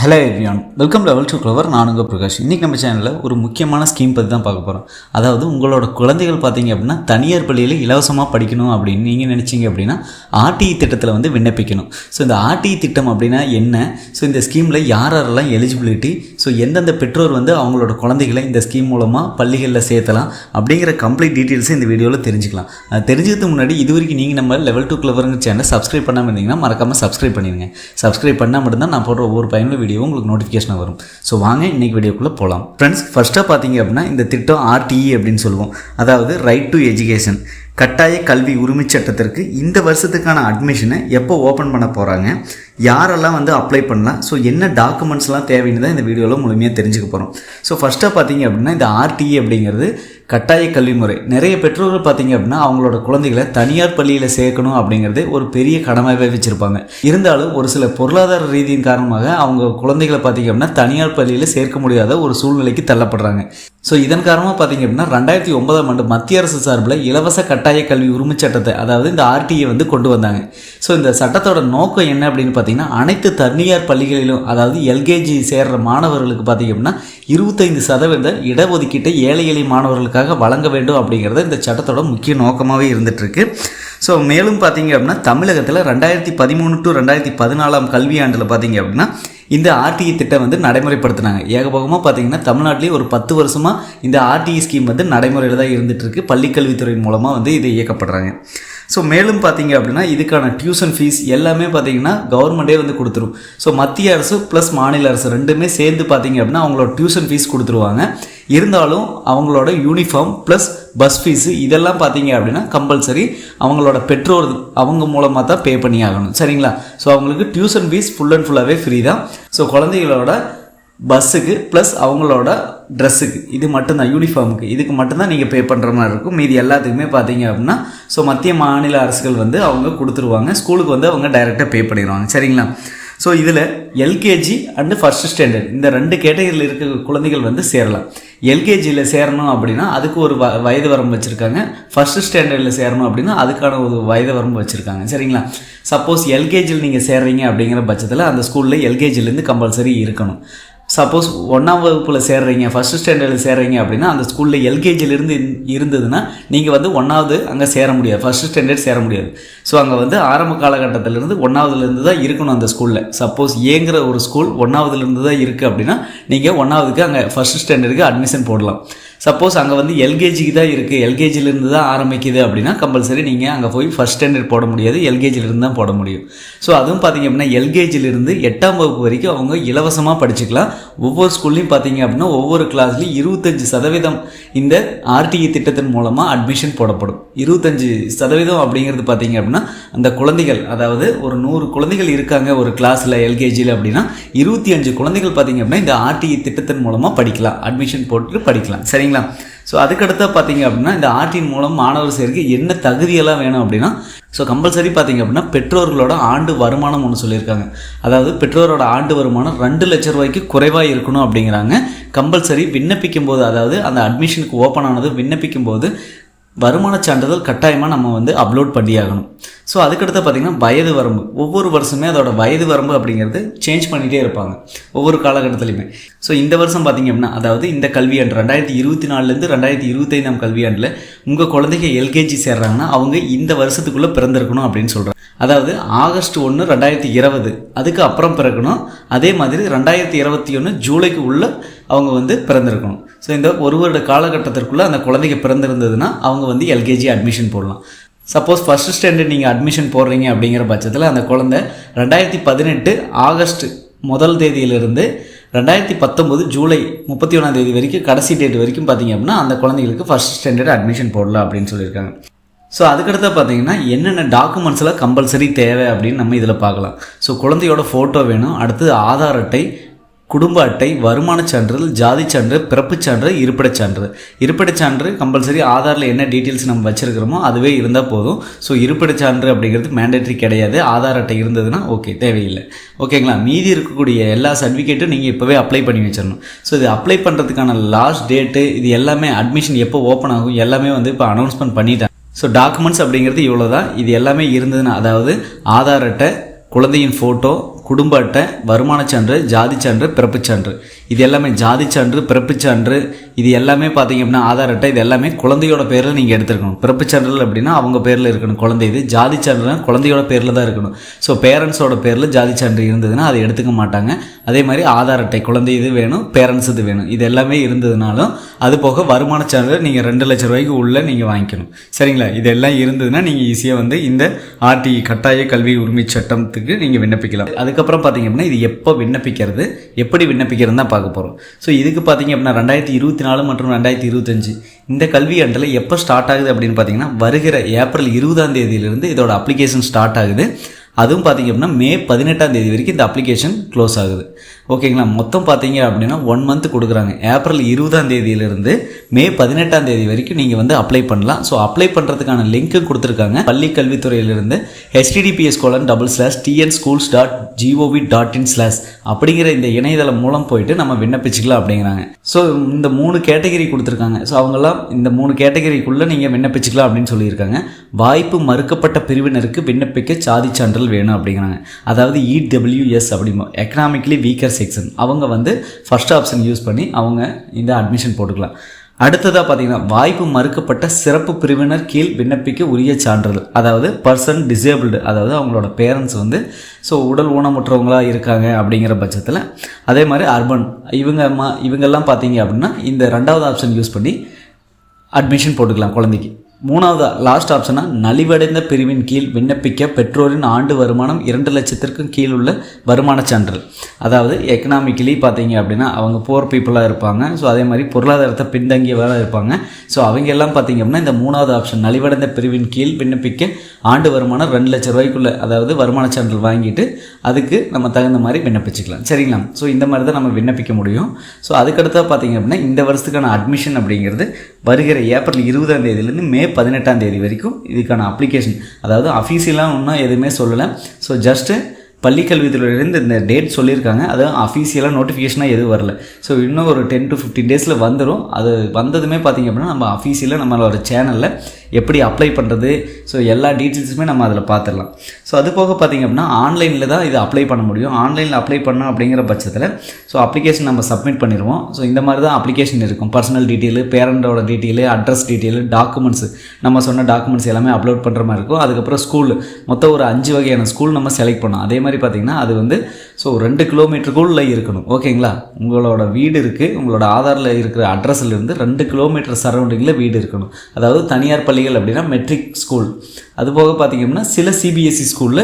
Hello everyone, welcome level to clover. நான் உங்கள் பிரகாஷ். இன்றைக்கி நம்ம சேனலில் ஒரு முக்கியமான ஸ்கீம் பற்றி தான் பார்க்க போகிறோம். அதாவது உங்களோட குழந்தைகள் பார்த்தீங்க அப்படின்னா தனியார் பள்ளியில் இலவசமாக படிக்கணும் அப்படின்னு நீங்கள் நினச்சிங்க அப்படின்னா ஆர்டிஇ திட்டத்தில் வந்து விண்ணப்பிக்கணும். ஸோ இந்த ஆர்டிஇ திட்டம் அப்படின்னா என்ன, ஸோ இந்த ஸ்கீமில் யாரெல்லாம் எலிஜிபிலிட்டி, ஸோ எந்தெந்த பெற்றோர் வந்து அவங்களோட குழந்தைகளை இந்த ஸ்கீம் மூலமாக பள்ளிகளில் சேர்த்தலாம் அப்படிங்கிற கம்ப்ளீட் டீட்டெயில்ஸை இந்த வீடியோவில் தெரிஞ்சுக்கலாம். தெரிஞ்சதுக்கு முன்னாடி இது வரைக்கும் நீங்கள் நம்ம லெவல் டு க்ளவருங்கிற சேனலை சப்ஸ்கிரைப் பண்ணாமல் இருந்தீங்கன்னா மறக்காமல் சப்ஸ்கிரைப் பண்ணிடுங்க. சப்ஸ்கிரைப் பண்ணால் மட்டும்தான் நான் போடுற ஒவ்வொரு பயனுள்ள வீடியோ உங்களுக்கு நோட்டிஃபிகேஷன் வரும். ஸோ வாங்க இன்னைக்கு வீடியோக்குள்ளே போகலாம். ஃப்ரெண்ட்ஸ், ஃபர்ஸ்ட்டாக பார்த்தீங்க அப்படின்னா இந்த திட்டம் ஆர்டிஇ அப்படின்னு சொல்லுவோம். அதாவது ரைட் டு எஜுகேஷன், கட்டாய கல்வி உரிமை சட்டத்திற்கு இந்த வருஷத்துக்கான அட்மிஷனை எப்போ ஓப்பன் பண்ண போகிறாங்க, யாரெல்லாம் வந்து அப்ளை பண்ணலாம், ஸோ என்ன டாக்குமெண்ட்ஸ்லாம் தேவைன்னு தான் இந்த வீடியோவில் முழுமையாக தெரிஞ்சுக்க போகிறோம். ஸோ ஃபஸ்ட்டாக பார்த்தீங்க அப்படின்னா இந்த ஆர்டிஇ அப்படிங்கிறது கட்டாய கல்வி முறை. நிறைய பெற்றோர்கள் பார்த்தீங்க அப்படின்னா அவங்களோட குழந்தைகளை தனியார் பள்ளியில் சேர்க்கணும் அப்படிங்கிறது ஒரு பெரிய கடமையாகவே வச்சுருப்பாங்க. இருந்தாலும் ஒரு சில பொருளாதார ரீதியின் காரணமாக அவங்க குழந்தைகளை பார்த்தீங்க அப்படின்னா தனியார் பள்ளியில் சேர்க்க முடியாத ஒரு சூழ்நிலைக்கு தள்ளப்படுறாங்க. ஸோ இதன் காரணமாக பார்த்தீங்க அப்படின்னா 2009ஆம் ஆண்டு மத்திய அரசு சார்பில் இலவச கட்டாய கல்வி உரிமை சட்டத்தை, அதாவது இந்த ஆர்டிஐ வந்து கொண்டு வந்தாங்க. ஸோ இந்த சட்டத்தோட நோக்கம் என்ன அப்படின்னு பார்த்தீங்கன்னா அனைத்து தனியார் பள்ளிகளிலும், அதாவது எல்கேஜி சேர்ற மாணவர்களுக்கு பார்த்தீங்க அப்படின்னா 25% இடஒதுக்கீட்டை ஏழை எளிய மாணவர்களுக்காக வழங்க வேண்டும் அப்படிங்கிறது இந்த சட்டத்தோட முக்கிய நோக்கமாகவே இருந்துகிட்ருக்கு. ஸோ மேலும் பார்த்தீங்க அப்படின்னா தமிழகத்தில் 2013 to 2014 கல்வியாண்டில் பார்த்தீங்க அப்படின்னா இந்த ஆர்டிஇ திட்டம் வந்து நடைமுறைப்படுத்தினாங்க. ஏகபோகமாக பார்த்தீங்கன்னா தமிழ்நாட்டிலேயே ஒரு 10 வருஷமாக இந்த ஆர்டிஇ ஸ்கீம் வந்து நடைமுறையில் தான் இருந்துகிட்ருக்கு. பள்ளிக்கல்வித்துறை மூலமாக வந்து இது இயக்கப்படுறாங்க. ஸோ மேலும் பார்த்தீங்க அப்படின்னா இதுக்கான டியூஷன் ஃபீஸ் எல்லாமே பார்த்தீங்கன்னா கவர்மெண்ட்டே வந்து கொடுத்துரும். ஸோ மத்திய அரசு ப்ளஸ் மாநில அரசு ரெண்டுமே சேர்ந்து பார்த்தீங்க அப்படின்னா அவங்களோட டியூஷன் ஃபீஸ் கொடுத்துருவாங்க. இருந்தாலும் அவங்களோட யூனிஃபார்ம் ப்ளஸ் பஸ் ஃபீஸு இதெல்லாம் பார்த்தீங்க அப்படின்னா கம்பல்சரி அவங்களோட பெற்றோர் அவங்க மூலமாக தான் பே பண்ணி ஆகணும். சரிங்களா? ஸோ அவங்களுக்கு டியூஷன் ஃபீஸ் ஃபுல் அண்ட் ஃபுல்லாகவே ஃப்ரீ தான். ஸோ குழந்தைகளோட பஸ்ஸுக்கு ப்ளஸ் அவங்களோட ட்ரெஸ்ஸுக்கு, இது மட்டும்தான், யூனிஃபார்முக்கு, இதுக்கு மட்டும்தான் நீங்கள் பே பண்ணுற மாதிரி இருக்கும். மீதி எல்லாத்துக்குமே பார்த்தீங்க அப்படின்னா ஸோ மத்திய மாநில அரசுகள் வந்து அவங்க கொடுத்துருவாங்க. ஸ்கூலுக்கு வந்து அவங்க டைரெக்டாக பே பண்ணிடுவாங்க. சரிங்களா? ஸோ இதில் எல்கேஜி அண்டு ஃபஸ்ட்டு ஸ்டாண்டர்ட் இந்த 2 கேட்டகரியில் இருக்க குழந்தைகள் வந்து சேரலாம். எல்கேஜியில் சேரணும் அப்படின்னா அதுக்கு ஒரு வயது வரம்பு வச்சுருக்காங்க. ஃபஸ்ட்டு ஸ்டாண்டர்டில் சேரணும் அப்படின்னா அதுக்கான ஒரு வயது வரம்பு வச்சுருக்காங்க. சரிங்களா? சப்போஸ் எல்கேஜியில் நீங்கள் சேர்றீங்க அப்படிங்கிற பட்சத்தில் அந்த ஸ்கூலில் எல்கேஜிலேருந்து கம்பல்சரி இருக்கணும். சப்போஸ் 1ஆம் வகுப்பில் சேர்றீங்க, ஃபஸ்ட்டு ஸ்டாண்டர்டில் சேர்றீங்க அப்படின்னா அந்த ஸ்கூலில் எல்கேஜிலேருந்து இருந்ததுன்னா நீங்கள் வந்து 1ஆவது அங்கே சேர முடியாது, ஃபஸ்ட்டு ஸ்டாண்டர்ட் சேர முடியாது. ஸோ அங்கே வந்து ஆரம்ப காலகட்டத்திலேருந்து 1ஆவதுலேருந்து தான் இருக்கணும் அந்த ஸ்கூலில். சப்போஸ் ஏங்கிற ஒரு ஸ்கூல் 1ஆவதுலேருந்து தான் இருக்குது அப்படின்னா நீங்கள் 1ஆவதுக்கு அங்கே ஃபஸ்ட்டு ஸ்டாண்டர்டுக்கு அட்மிஷன் போடலாம். சப்போஸ் அங்கே வந்து எல்கேஜிக்கு தான் இருக்குது, எல்கேஜிலேருந்து தான் ஆரம்பிக்குது அப்படின்னா கம்பல்சரி நீங்கள் அங்கே போய் ஃபஸ்ட் ஸ்டாண்டர்ட் போட முடியாது, எல்கேஜிலேருந்து தான் போட முடியும். ஸோ அதுவும் பார்த்தீங்க அப்படின்னா எல்கேஜிலேருந்து 8ஆம் வகுப்பு வரைக்கும் அவங்க இலவசமாக படிச்சுக்கலாம். ஒவ்வொரு ஸ்கூல்லையும் பார்த்தீங்க அப்படின்னா ஒவ்வொரு கிளாஸ்லையும் 25% இந்த ஆர்டிஇ திட்டத்தின் மூலமாக அட்மிஷன் போடப்படும். 25% அப்படிங்கிறது பார்த்தீங்க அப்படின்னா அந்த குழந்தைகள், அதாவது ஒரு 100 குழந்தைகள் இருக்காங்க ஒரு கிளாஸில் எல்கேஜியில் அப்படின்னா 25 குழந்தைகள் பார்த்தீங்க அப்படின்னா இந்த ஆர்டிஇ திட்டத்தின் மூலமாக படிக்கலாம், அட்மிஷன் போட்டு படிக்கலாம். சரிங்களா? ஸோ அதுக்கடுத்த பார்த்தீங்க அப்படின்னா இந்த ஆர்டிஇன் மூலம் மாணவர் சேர்க்கை என்ன தகுதியெல்லாம் வேணும் அப்படின்னா ஸோ கம்பல்சரி பார்த்தீங்க அப்படின்னா பெற்றோர்களோட ஆண்டு வருமானம் ஒன்று சொல்லியிருக்காங்க. அதாவது பெற்றோரோட ஆண்டு வருமானம் 2 லட்ச ரூபாய்க்கு குறைவாக இருக்கணும் அப்படிங்கிறாங்க. கம்பல்சரி விண்ணப்பிக்கும் போது, அதாவது அந்த அட்மிஷனுக்கு ஓப்பன் ஆனது விண்ணப்பிக்கும் போது வருமான சான்றிதழ் கட்டாயமாக நம்ம வந்து அப்லோட் பண்ணியாகணும். ஸோ அதுக்கடுத்து பார்த்திங்கன்னா வயது வரம்பு, ஒவ்வொரு வருஷமே அதோட வயது வரம்பு அப்படிங்கிறது சேஞ்ச் பண்ணிகிட்டே இருப்பாங்க ஒவ்வொரு காலகட்டத்துலையுமே. ஸோ இந்த வருஷம் பார்த்திங்க அப்படின்னா, அதாவது இந்த கல்வியாண்டு 2024லேருந்து 2025ஆம் கல்வியாண்டில் உங்கள் குழந்தைங்க எல்கேஜி சேர்றாங்கன்னா அவங்க இந்த வருஷத்துக்குள்ளே பிறந்திருக்கணும் அப்படின்னு சொல்கிறாங்க. அதாவது ஆகஸ்ட் 1, 2020 அதுக்கு அப்புறம் பிறக்கணும். அதே மாதிரி 2021 ஜூலைக்கு உள்ள அவங்க வந்து பிறந்திருக்கணும். ஸோ இந்த ஒரு வருட காலகட்டத்திற்குள்ளே அந்த குழந்தைங்க பிறந்திருந்ததுன்னா அவங்க வந்து எல்கேஜி அட்மிஷன் போடலாம். சப்போஸ் ஃபஸ்ட்டு ஸ்டாண்டர்ட் நீங்கள் அட்மிஷன் போடுறீங்க அப்படிங்கிற பட்சத்தில் அந்த குழந்தை 2018 ஆகஸ்ட் 1 தேதியிலிருந்து 2019 ஜூலை 31 வரைக்கும் கடைசி டேட் வரைக்கும் பார்த்தீங்க அப்படின்னா அந்த குழந்தைங்களுக்கு ஃபஸ்ட் ஸ்டாண்டர்ட் அட்மிஷன் போடலாம் அப்படின்னு சொல்லியிருக்காங்க. ஸோ அதுக்கடுத்து பார்த்தீங்கன்னா என்னென்ன டாக்குமெண்ட்ஸ்லாம் கம்பல்சரி தேவை அப்படின்னு நம்ம இதில் பார்க்கலாம். ஸோ குழந்தையோட ஃபோட்டோ வேணும், அடுத்து ஆதார் அட்டை, குடும்ப அட்டை, வருமான சான்றிதழ், ஜாதி சான்று, பிறப்புச் சான்று, இருப்பிடச் சான்று. இருப்பிடச் சான்று கம்பல்சரி ஆதாரில் என்ன டீட்டெயில்ஸ் நம்ம வச்சுருக்கிறோமோ அதுவே இருந்தால் போதும். ஸோ இருப்பிடச் சான்று அப்படிங்கிறது மேண்டேட்ரி கிடையாது. ஆதார் அட்டை இருந்ததுன்னா ஓகே, தேவையில்லை. ஓகேங்களா? மீதி இருக்கக்கூடிய எல்லா சர்டிஃபிகேட்டும் நீங்கள் இப்போவே அப்ளை பண்ணி வச்சிடணும். ஸோ இது அப்ளை பண்ணுறதுக்கான லாஸ்ட் டேட்டு, இது எல்லாமே அட்மிஷன் எப்போ ஓப்பன் ஆகும் எல்லாமே வந்து இப்போ அனௌன்ஸ்மெண்ட் பண்ணிட்டாங்க. ஸோ டாக்குமெண்ட்ஸ் அப்படிங்கிறது இவ்வளோ தான். இது எல்லாமே இருந்ததுன்னா, அதாவது ஆதார் அட்டை, குழந்தையின் ஃபோட்டோ, குடும்ப அட்டை, வருமானச் சான்று, ஜாதி சான்று, பிறப்புச் சான்று. இது எல்லாமே ஜாதி சான்று, பிறப்புச் சான்று, இது எல்லாமே பார்த்தீங்க அப்படின்னா ஆதார் அட்டை, இது எல்லாமே குழந்தையோட பேரில் நீங்கள் எடுத்துருக்கணும். பிறப்புச் சான்றிதழ் அப்படின்னா அவங்க பேரில் இருக்கணும் குழந்தை. இது ஜாதி சான்றிதழ் குழந்தையோட பேரில் தான் இருக்கணும். ஸோ பேரண்ட்ஸோட பேரில் ஜாதி சான்று இருந்ததுன்னா அதை எடுத்துக்க மாட்டாங்க. அதே மாதிரி ஆதார் அட்டை குழந்தை இது வேணும், பேரண்ட்ஸ் இது வேணும். இது எல்லாமே இருந்ததுனாலும் அது போக வருமானச் சான்றிதழ் நீங்கள் 2 லட்சம் ரூபாய்க்கு உள்ளே நீங்கள் வாங்கிக்கணும். சரிங்களா? இதெல்லாம் இருந்ததுன்னா நீங்கள் ஈஸியாக வந்து இந்த ஆர்டிஇ கட்டாய கல்வி உரிமை சட்டத்துக்கு நீங்கள் விண்ணப்பிக்கலாம். அதுக்கப்புறம் பார்த்தீங்க அப்படின்னா இது எப்போ விண்ணப்பிக்கிறது, எப்படி விண்ணப்பிக்கிறது தான் பார்க்க போகிறோம். ஸோ இதுக்கு பார்த்தீங்க அப்படின்னா 2024 மற்றும் 2025 இந்த கல்வி ஆண்டில் எப்போ ஸ்டார்ட் ஆகுது அப்படின்னு பார்த்தீங்கன்னா வருகிற ஏப்ரல் 20ஆம் தேதியிலிருந்து இதோட அப்ளிகேஷன் ஸ்டார்ட் ஆகுது. அதுவும் பார்த்தீங்க அப்படின்னா மே 18ஆம் தேதி வரைக்கும் இந்த அப்ளிகேஷன் க்ளோஸ் ஆகுது. ஓகேங்களா? மொத்தம் பார்த்தீங்க அப்படின்னா 1 மந்த் கொடுக்குறாங்க. ஏப்ரல் 20ஆம் தேதியிலிருந்து மே 18ஆம் தேதி வரைக்கும் நீங்கள் வந்து அப்ளை பண்ணலாம். ஸோ அப்ளை பண்ணுறதுக்கான லிங்க்கும் கொடுத்துருக்காங்க. பள்ளி கல்வித்துறையிலிருந்து https://tnschools.gov.in/ அப்படிங்கிற இந்த இணையதளம் மூலம் போயிட்டு நம்ம விண்ணப்பிச்சுக்கலாம் அப்படிங்கிறாங்க. ஸோ இந்த 3 கேட்டகரி கொடுத்துருக்காங்க. ஸோ அவங்கெல்லாம் இந்த 3 கேட்டகரிக்குள்ளே நீங்கள் விண்ணப்பிச்சுக்கலாம் அப்படின்னு சொல்லியிருக்காங்க. வாய்ப்பு மறுக்கப்பட்ட பிரிவினருக்கு விண்ணப்பிக்க சாதி சான்றிதழ் வேணும் அப்படிங்கிறாங்க. அதாவது EWS அப்படிமா எக்கனாமிக்கலி வீக்கர் செக்ஷன் அவங்க வந்து ஃபர்ஸ்ட் ஆப்ஷன் யூஸ் பண்ணி அவங்க இந்த அட்மிஷன் போட்டுக்கலாம். அடுத்ததாக பார்த்தீங்கன்னா வாய்ப்பு மறுக்கப்பட்ட சிறப்பு பிரிவினர் கீழ் விண்ணப்பிக்க உரிய சான்றிதழ், அதாவது பர்சன் டிசேபிள்டு, அதாவது அவங்களோட பேரண்ட்ஸ் வந்து ஸோ உடல் ஊனமுற்றவங்களாக இருக்காங்க அப்படிங்கிற பட்சத்தில். அதே மாதிரி அர்பன் இவங்கெல்லாம் பார்த்தீங்க அப்படின்னா இந்த 2வது ஆப்ஷன் யூஸ் பண்ணி அட்மிஷன் போட்டுக்கலாம் குழந்தைக்கு. 3வது லாஸ்ட் ஆப்ஷனாக நலிவடைந்த பிரிவின் கீழ் விண்ணப்பிக்க பெற்றோரின் ஆண்டு வருமானம் 2 லட்சத்திற்கும் கீழ் உள்ள வருமானச் சான்று, அதாவது எக்கனாமிக்கலி பார்த்தீங்க அப்படின்னா அவங்க புவர் பீப்புளாக இருப்பாங்க. ஸோ அதே மாதிரி பொருளாதாரத்தை பின்தங்கியவராக இருப்பாங்க. ஸோ அவங்க எல்லாம் பார்த்தீங்க அப்படின்னா இந்த 3வது ஆப்ஷன் நலிவடைந்த பிரிவின் கீழ் விண்ணப்பிக்க ஆண்டு வருமானம் 2 லட்சம் ரூபாய்க்குள்ள, அதாவது வருமானச் சான்று வாங்கிட்டு அதுக்கு நம்ம தகுந்த மாதிரி விண்ணப்பிச்சுக்கலாம். சரிங்களா? ஸோ இந்த மாதிரி தான் நம்ம விண்ணப்பிக்க முடியும். ஸோ அதுக்கடுத்தா பார்த்தீங்க அப்படின்னா இந்த வருஷத்துக்கான அட்மிஷன் அப்படிங்கிறது வருகிற ஏப்ரல் 20ஆம் தேதியிலேருந்து மே 18ஆம் தேதி வரைக்கும் இதுக்கான அப்ளிகேஷன், அதாவது அஃபீஷியலாக இன்னும் எதுவுமே சொல்லலை. ஸோ ஜஸ்ட்டு பள்ளிக்கல்வித்துறையிலேருந்து இந்த டேட் சொல்லியிருக்காங்க. அது அஃபீஷியலாக நோட்டிஃபிகேஷனாக எதுவும் வரல. ஸோ இன்னும் ஒரு 10 to 15 டேஸில் வந்துடும். அது வந்ததுமே பார்த்திங்க அப்படின்னா நம்ம அஃபீஷியலாக நம்மளோட சேனலில் எப்படி அப்ளை பண்ணுறது, ஸோ எல்லா டீட்டெயில்ஸுமே நம்ம அதில் பார்த்துடலாம். ஸோ அது போக பார்த்திங்க அப்படின்னா ஆன்லைனில் தான் இது அப்ளை பண்ண முடியும். ஆன்லைனில் அப்ளை பண்ணோம் அப்படிங்கிற பட்சத்தில் ஸோ அப்ளிகேஷன் நம்ம சப்மிட் பண்ணிடுவோம். ஸோ இந்த மாதிரி தான் அப்ளிகேஷன் இருக்கும். பர்சனல் டீட்டெயிலு, பேரண்டோட டீட்டெயிலு, அட்ரஸ் டீட்டெயிலு, டாக்குமெண்ட்ஸு, நம்ம சொன்ன டாக்குமெண்ட்ஸ் எல்லாமே அப்லோட் பண்ணுற மாதிரி இருக்கும். அதுக்கப்புறம் ஸ்கூல் மொத்தம் ஒரு 5 வகையான ஸ்கூல் நம்ம செலக்ட் பண்ணோம். அதே மாதிரி பார்த்திங்கன்னா அது வந்து ஸோ 2 கிலோமீட்டருக்குள்ளே இருக்கணும். ஓகேங்களா? உங்களோட வீடு இருக்குது, உங்களோட ஆதாரில் இருக்கிற அட்ரஸ்லேருந்து 2 கிலோமீட்டர் சரௌண்டிங்கில் வீடு இருக்கணும். அதாவது தனியார் பள்ளிகள் அப்படின்னா மெட்ரிக் ஸ்கூல். அதுபோக பார்த்திங்க அப்படின்னா சில CBSE ஸ்கூலில்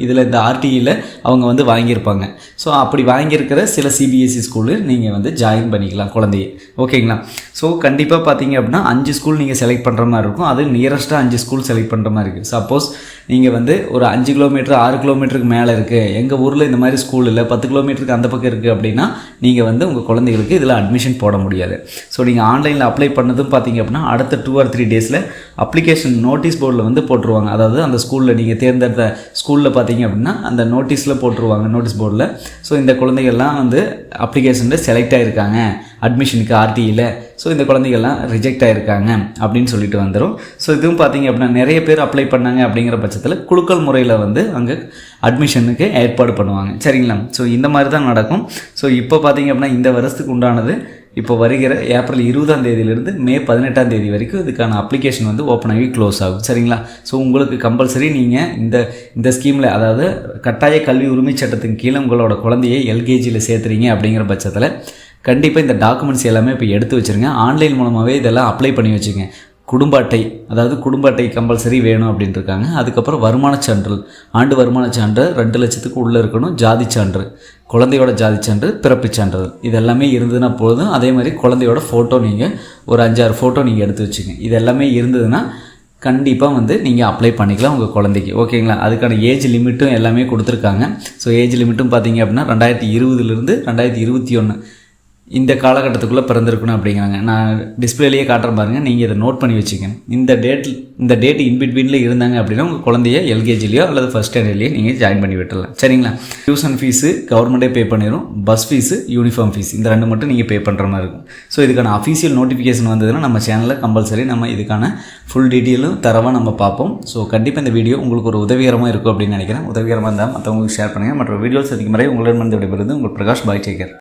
இதில் இந்த RTEயில் அவங்க வந்து வாங்கியிருப்பாங்க. ஸோ அப்படி வாங்கியிருக்கிற சில CBSE ஸ்கூலு நீங்கள் வந்து ஜாயின் பண்ணிக்கலாம் குழந்தைய. ஓகேங்களா? ஸோ கண்டிப்பாக பார்த்திங்க அப்படின்னா 5 ஸ்கூல் நீங்கள் செலக்ட் பண்ணுற மாதிரி இருக்கும். அது நியரஸ்ட்டாக 5 ஸ்கூல் செலக்ட் பண்ணுற மாதிரி இருக்குது. சப்போஸ் நீங்கள் வந்து ஒரு 5 கிலோமீட்டர் 6 கிலோமீட்டருக்கு மேலே இருக்குது, எங்கள் ஊரில் இந்த மாதிரி ஸ்கூல் இல்லை, 10 கிலோமீட்டருக்கு அந்த பக்கம் இருக்குது அப்படின்னா நீங்கள் வந்து உங்கள் குழந்தைகளுக்கு இதில் அட்மிஷன் போட முடியாது. ஸோ நீங்கள் ஆன்லைனில் அப்ளை பண்ணதும் பார்த்திங்க அப்படின்னா அடுத்த 2 or 3 டேஸில் அப்ளிகேஷன் நோட்டீஸ் போர்டில் வந்து போட்டுருவாங்க. அதாவது அந்த ஸ்கூலில் நீங்கள் தேர்ந்தெடுத்த ஸ்கூலில் பார்த்தீங்க அப்படின்னா அந்த நோட்டீஸில் போட்டுருவாங்க, நோட்டீஸ் போர்டில். ஸோ இந்த குழந்தைகள்லாம் வந்து அப்ளிகேஷனில் செலக்ட் ஆகிருக்காங்க அட்மிஷனுக்கு RTEயில், ஸோ இந்த குழந்தைகள்லாம் ரிஜெக்ட் ஆகிருக்காங்க அப்படின்னு சொல்லிட்டு வந்துடும். ஸோ இதுவும் பார்த்திங்க அப்படின்னா நிறைய பேர் அப்ளை பண்ணாங்க அப்படிங்கிற பட்சத்தில் குலுக்கல் முறையில் வந்து அங்கே அட்மிஷனுக்கு ஏற்பாடு பண்ணுவாங்க. சரிங்களா? ஸோ இந்த மாதிரி தான் நடக்கும். ஸோ இப்போ பார்த்திங்க அப்படின்னா இந்த வருஷத்துக்கு உண்டானது இப்போ வருகிற ஏப்ரல் 20ஆம் தேதியிலிருந்து மே 18ஆம் தேதி வரைக்கும் இதுக்கான அப்ளிகேஷன் வந்து ஓப்பன் ஆகி க்ளோஸ் ஆகும். சரிங்களா? ஸோ உங்களுக்கு கம்பல்சரி நீங்கள் இந்த ஸ்கீமில், அதாவது கட்டாய கல்வி உரிமை சட்டத்தின் கீழே உங்களோட குழந்தையை LKGயில் சேர்த்துறீங்க அப்படிங்கிற பட்சத்தில் கண்டிப்பாக இந்த டாக்குமெண்ட்ஸ் எல்லாமே இப்போ எடுத்து வச்சுருங்க. ஆன்லைன் மூலமாகவே இதெல்லாம் அப்ளை பண்ணி வச்சுங்க. குடும்ப அட்டை, அதாவது குடும்ப அட்டை கம்பல்சரி வேணும் அப்படின்ட்டு இருக்காங்க. அதுக்கப்புறம் வருமானச் சான்றிதழ், ஆண்டு வருமானச் சான்று 2 லட்சத்துக்கு உள்ளே இருக்கணும். ஜாதி சான்று, குழந்தையோட ஜாதி சான்று, பிறப்புச் சான்றிதழ், இதெல்லாமே இருந்ததுன்னா போதும். அதே மாதிரி குழந்தையோட ஃபோட்டோ நீங்கள் ஒரு 5-6 ஃபோட்டோ நீங்கள் எடுத்து வச்சுங்க. இது எல்லாமே இருந்ததுன்னா கண்டிப்பாக வந்து நீங்கள் அப்ளை பண்ணிக்கலாம் உங்கள் குழந்தைக்கு. ஓகேங்களா? அதுக்கான ஏஜ் லிமிட்டும் எல்லாமே கொடுத்துருக்காங்க. ஸோ ஏஜ் லிமிட்டும் பார்த்தீங்க அப்படின்னா 2020 2021 இந்த காலகட்டத்துக்குள்ளே பிறந்திருக்கணும் அப்படிங்கிறாங்க. நான் டிஸ்பிளேலேயே காட்டுற பாருங்கள், நீங்கள் இதை நோட் பண்ணி வச்சுக்கணும். இந்த டேட் இன்பிட்வீனில் இருந்தாங்க அப்படின்னா உங்கள் குழந்தைய எல்கேஜிலையோ அல்லது ஃபஸ்ட் ஸ்டாண்டர்ட்லேயோ நீங்கள் ஜாயின் பண்ணி விட்டுடலாம். சரிங்களா? டியூஷன் ஃபீஸு கவர்மெண்ட்டே பே பண்ணிடும். பஸ் ஃபீஸு, யூனிஃபார்ம் ஃபீஸ் இந்த 2 மட்டும் நீங்கள் பே பண்ணுற மாதிரி இருக்கும். ஸோ இதுக்கான அஃபீஷியல் நோட்டிஃபிகேஷன் வந்ததுன்னா நம்ம சேனலில் கம்பல்சரி நம்ம இதுக்கான ஃபுல் டீட்டெயிலும் தரவாக நம்ம பார்ப்போம். ஸோ கண்டிப்பாக இந்த வீடியோ உங்களுக்கு ஒரு உதவிகரமாக இருக்கும் அப்படின்னு நினைக்கிறேன். உதவிகரமாக இருந்தால் மற்றவங்களுக்கு ஷேர் பண்ணுங்கள். மற்ற வீடியோஸ் அதிகம் முறை உங்களிடமிருந்து விடைபெறுவது உங்கள் பிரகாஷ். பாய், டேக் கேர்.